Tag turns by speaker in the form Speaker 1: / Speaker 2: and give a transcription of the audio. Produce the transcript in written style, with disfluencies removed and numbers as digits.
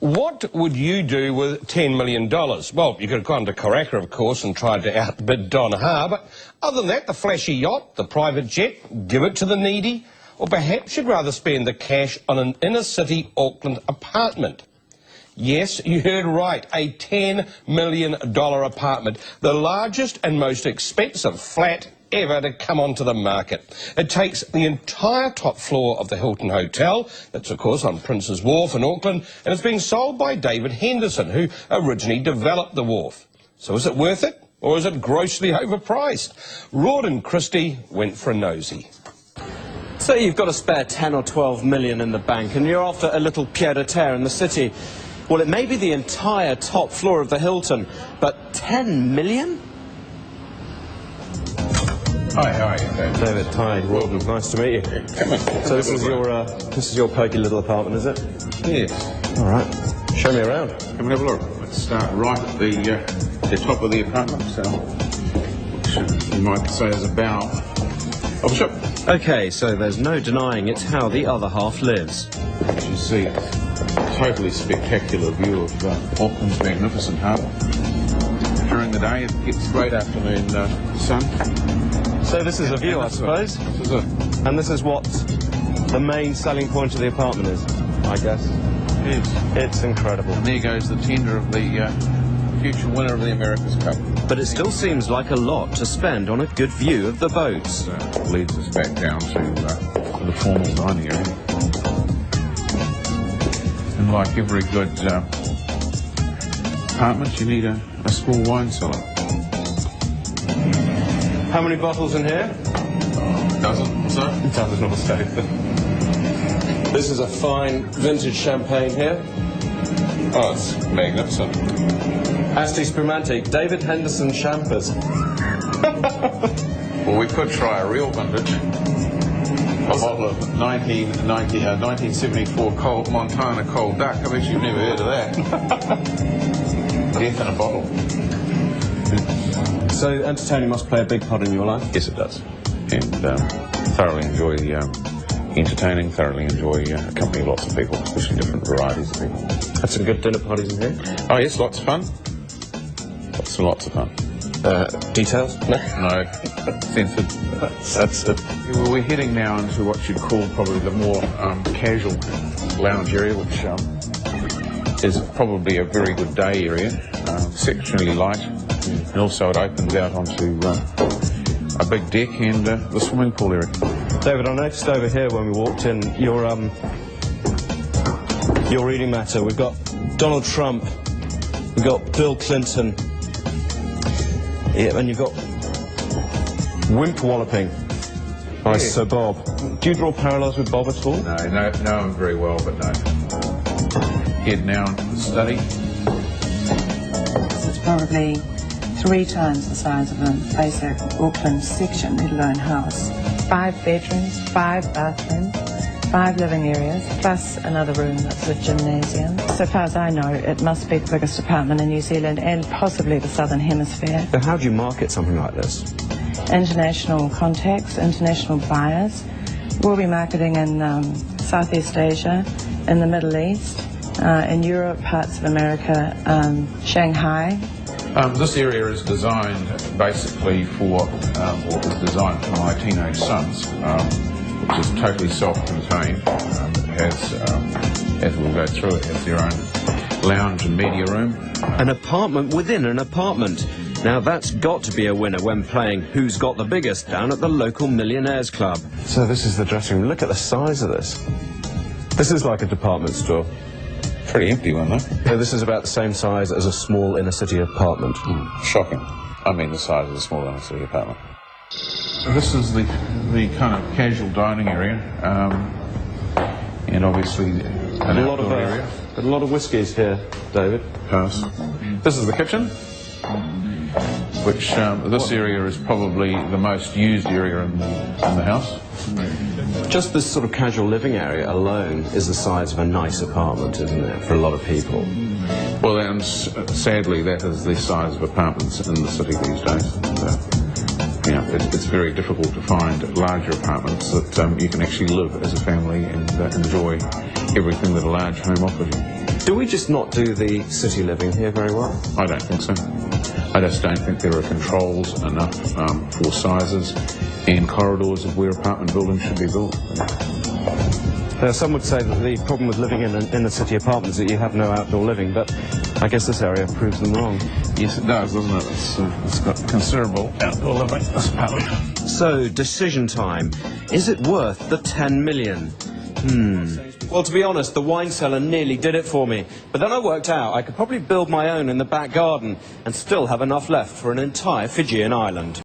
Speaker 1: What would you do with $10 million? Well, you could have gone to Karaka, of course, and tried to outbid Don Ha, but other than that, the flashy yacht, the private jet, give it to the needy, or perhaps you'd rather spend the cash on an inner-city Auckland apartment. Yes, you heard right, a $10 million apartment, the largest and most expensive flat ever to come onto the market. It takes the entire top floor of the Hilton Hotel, that's of course on Prince's Wharf in Auckland, and it's being sold by David Henderson, who originally developed the wharf. So is it worth it, or is it grossly overpriced? Rawdon Christie went for a nosy.
Speaker 2: So you've got a spare 10 or 12 million in the bank, and you're after a little pied-à-terre in the city. Well, it may be the entire top floor of the Hilton, but 10 million?
Speaker 3: Hi, how are you, David?
Speaker 2: David, hi. Rawdon, nice to meet you.
Speaker 3: Come on.
Speaker 2: So this is your pokey little apartment, is it?
Speaker 3: Yes.
Speaker 2: All right. Show me around.
Speaker 3: Come and have a look. Let's start right at the top of the apartment, so, which you might say is a bow of a shop.
Speaker 2: Okay, so there's no denying it's how the other half lives.
Speaker 3: As you see, a totally spectacular view of Auckland's magnificent harbour. During the day, it gets great afternoon sun.
Speaker 2: So this is a view, I suppose?
Speaker 3: This is it.
Speaker 2: And this is what the main selling point of the apartment is, I guess?
Speaker 3: Yes.
Speaker 2: It's incredible.
Speaker 3: And there goes the tender of the future winner of the America's Cup.
Speaker 2: But it still seems like a lot to spend on a good view of the boats.
Speaker 3: Leads us back down to the formal dining area. And like every good apartment, you need a small wine cellar.
Speaker 2: How many bottles in here?
Speaker 3: Dozen or so?
Speaker 2: Dozen or so. This is a fine vintage champagne here.
Speaker 3: Oh, it's magnificent.
Speaker 2: Asti Spumante, David Henderson Champers.
Speaker 3: Well, we could try a real vintage. A bottle of 1974 Montana Cold Duck. I bet you've never heard of that. Death in a bottle.
Speaker 2: So entertaining must play a big part in your life?
Speaker 3: Yes, it does. And thoroughly enjoy entertaining, thoroughly enjoy company of lots of people, especially different varieties of people.
Speaker 2: Had some good dinner parties in here?
Speaker 3: Oh yes, lots of fun. Lots of fun.
Speaker 2: Details?
Speaker 3: No, censored. That's it. Well, we're heading now into what you'd call probably the more casual lounge area, which is probably a very good day area, exceptionally light, and also it opens out onto a big deck and the swimming pool area.
Speaker 2: David, I noticed over here when we walked in, your reading matter. We've got Donald Trump, we've got Bill Clinton, yeah, and you've got Wimp Walloping by Sir Bob. Do you draw parallels with Bob at all?
Speaker 3: No, know him very well, but no. Head now into the study.
Speaker 4: This is probably 3 times the size of a basic Auckland section, let alone house. 5 bedrooms, 5 bathrooms, 5 living areas, plus another room that's a gymnasium. So far as I know, it must be the biggest apartment in New Zealand and possibly the Southern Hemisphere.
Speaker 2: So how do you market something like this?
Speaker 4: International contacts, international buyers. We'll be marketing in Southeast Asia, in the Middle East, in Europe, parts of America, Shanghai.
Speaker 3: This area is designed basically for, or was designed for my teenage sons, which is totally self-contained. It has, as we'll go through, it has their own lounge and media room.
Speaker 2: An apartment within an apartment. Now that's got to be a winner when playing Who's Got the Biggest down at the local Millionaires Club. So this is the dressing room. Look at the size of this. This is like a department store.
Speaker 3: Pretty empty one, though.
Speaker 2: So this is about the same size as a small inner-city apartment.
Speaker 3: Shocking. I mean the size of a small inner-city apartment. This is the kind of casual dining area, and obviously an outdoor area.
Speaker 2: A lot of whiskies here, David.
Speaker 3: Pass. This is the kitchen, which this area is probably the most used area in the house.
Speaker 2: Just this sort of casual living area alone is the size of a nice apartment, isn't it, for a lot of people?
Speaker 3: Well, and sadly, that is the size of apartments in the city these days. So, you know, it's very difficult to find larger apartments that you can actually live as a family and enjoy everything that a large home offers you.
Speaker 2: Do we just not do the city living here very well?
Speaker 3: I don't think so. I just don't think there are controls enough for sizes and corridors of where apartment buildings should be built.
Speaker 2: Some would say that the problem with living in the city apartments is that you have no outdoor living, but I guess this area proves them wrong.
Speaker 3: Yes, it does, doesn't it? It's got considerable outdoor living, this apartment.
Speaker 2: So, decision time. Is it worth the 10 million? Well, to be honest, the wine cellar nearly did it for me. But then I worked out I could probably build my own in the back garden and still have enough left for an entire Fijian island.